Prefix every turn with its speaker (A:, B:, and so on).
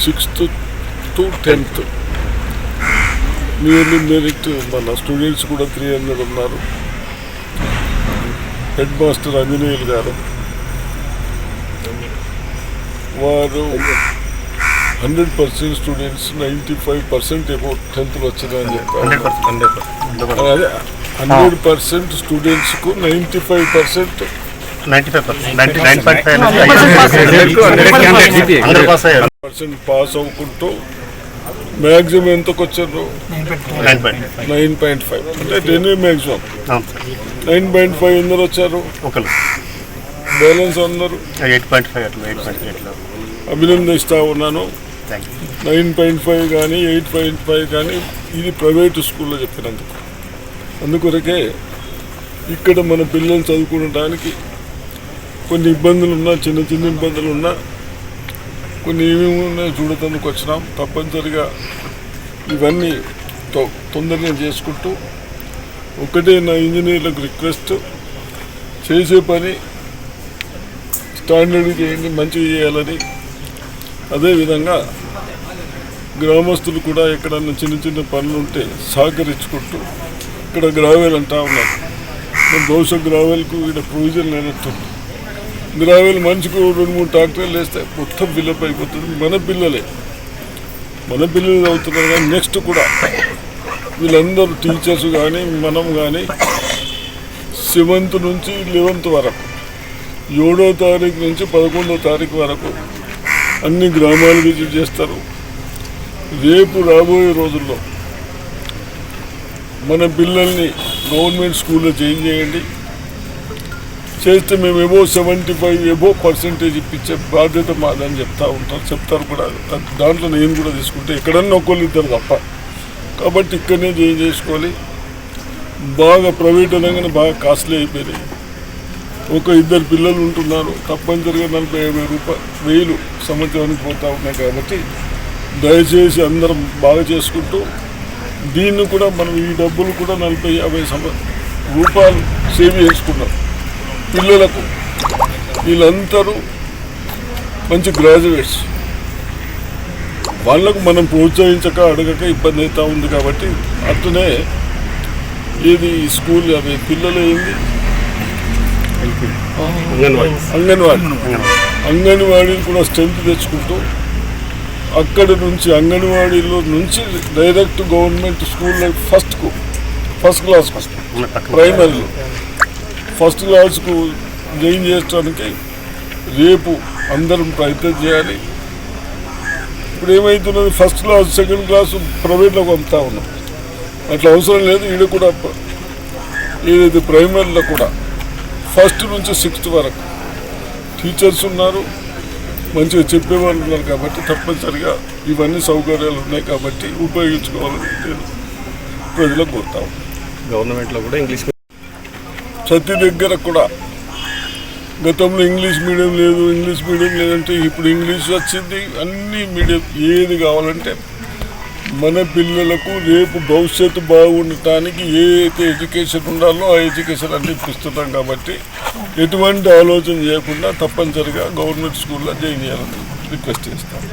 A: 6th to 10th nearly merit మన students కూడా 300 ఉన్నారు. హెడ్ మాస్టర్ అంజనేయులు గారు వారు 100% స్టూడెంట్స్ 95% అబౌట్ 10th వచ్చిందని చెప్పారు. అదే 100% స్టూడెంట్స్కు 95% పాస్ అవ్వకుంటూ మ్యాక్సిమం ఎంతకు వచ్చారు 9.5 అంటే 10 మ్యాక్సిమం 9.5 అందరు వచ్చారు. బ్యాలెన్స్ అందరు
B: 8.5
A: అభినందిస్తూ ఉన్నాను. 9.5 కానీ 8.5 కానీ ఇది ప్రైవేటు స్కూల్లో చెప్పినందుకు. అందుకొరకే ఇక్కడ మన పిల్లలు చదువుకోవడానికి కొన్ని ఇబ్బందులు ఉన్నా, చిన్న చిన్న ఇబ్బందులు ఉన్నా కొన్ని ఏమేమి ఉన్నాయో చూడటానికి వచ్చినాం. తప్పనిసరిగా ఇవన్నీ తొందరగా చేసుకుంటూ ఒకటే నా ఇంజనీర్లకు రిక్వెస్ట్, చేసే పని స్టాండర్డ్ చేయండి, మంచిగా చేయాలని. అదేవిధంగా గ్రామస్తులు కూడా ఎక్కడన్నా చిన్న చిన్న పనులు ఉంటే సహకరించుకుంటూ, ఇక్కడ గ్రావెల్ అంటా ఉన్నారు, బహుశా గ్రావెల్కు ఇక్కడ ప్రొవిజన్ లేనట్టుంది. గ్రావెల్ మనిషికి 2-3 ట్రాక్టర్లు వేస్తే మొత్తం ఫిల్అప్ అయిపోతుంది. మన పిల్లలు అవుతున్నారు. కానీ నెక్స్ట్ కూడా వీళ్ళందరూ టీచర్స్ కానీ మనం కానీ 7th నుంచి 11th వరకు, 7వ తారీఖు నుంచి 11వ తారీఖు వరకు అన్ని గ్రామాలు విజిట్ చేస్తారు. రేపు రాబోయే రోజుల్లో మన పిల్లల్ని గవర్నమెంట్ స్కూల్లో జాయిన్ చేయండి. చేస్తే మేము ఎబో 75% ఇప్పించే బాధ్యత మాదని చెప్తారు కూడా. దాంట్లో నేను కూడా తీసుకుంటే ఎక్కడన్నా ఒకళ్ళు ఇద్దరు తప్ప. కాబట్టి ఇక్కడనే జాయిన్ చేసుకోవాలి. బాగా ప్రైవేట్ అనగానే బాగా కాస్ట్లీ అయిపోయినాయి. 1-2 పిల్లలు ఉంటున్నారు, తప్పనిసరిగా 40,000-50,000 సంవత్సరానికి పోతూ ఉన్నాయి. కాబట్టి దయచేసి అందరం బాగా చేసుకుంటూ దీన్ని కూడా మనం ఈ డబ్బులు కూడా 40,000-50,000 రూపాయలు సేవ్ చేసుకున్నాం పిల్లలకు. వీళ్ళందరూ మంచి గ్రాడ్యుయేట్స్, వాళ్ళకు మనం ప్రోత్సహించక అడగక ఇబ్బంది అవుతూ ఉంది. కాబట్టి అట్లనే ఏది స్కూల్ అవి పిల్లలు ఏంది అంగన్వాడీ కూడా స్ట్రెంత్ తెచ్చుకుంటూ అక్కడి నుంచి అంగన్వాడీలో నుంచి డైరెక్ట్ గవర్నమెంట్ స్కూల్లో ఫస్ట్ క్లాస్ ప్రైమరీలో ఫస్ట్ క్లాస్కు జాయిన్ చేయడానికి రేపు అందరం ప్రయత్నం చేయాలి. ఇప్పుడు ఏమవుతున్నది, ఫస్ట్ క్లాస్ సెకండ్ క్లాసు ప్రైవేట్లో పంపుతా ఉన్నాం. అట్లా అవసరం లేదు. ఈడ కూడా ఏదైతే ప్రైమరీలో కూడా 1st నుంచి 6th వరకు టీచర్స్ ఉన్నారు, మంచిగా చెప్పేవాళ్ళు ఉన్నారు. కాబట్టి తప్పనిసరిగా ఇవన్నీ సౌకర్యాలు ఉన్నాయి కాబట్టి ఉపయోగించుకోవాలని నేను ప్రజలకు కోరుతాను.
B: గవర్నమెంట్లో కూడా ఇంగ్లీష్
A: ప్రతి దగ్గర కూడా గతంలో ఇంగ్లీష్ మీడియం లేదంటే ఇప్పుడు ఇంగ్లీష్ వచ్చింది. అన్ని మీడియం ఏది కావాలంటే మన పిల్లలకు రేపు భవిష్యత్తు బాగుండటానికి ఏ అయితే ఎడ్యుకేషన్ ఉండాలో ఆ ఎడ్యుకేషన్ అన్ని ఇప్పిస్తున్నాం. కాబట్టి ఎటువంటి ఆలోచన చేయకుండా తప్పనిసరిగా గవర్నమెంట్ స్కూల్లో జాయిన్ చేయాలని రిక్వెస్ట్ చేస్తాను.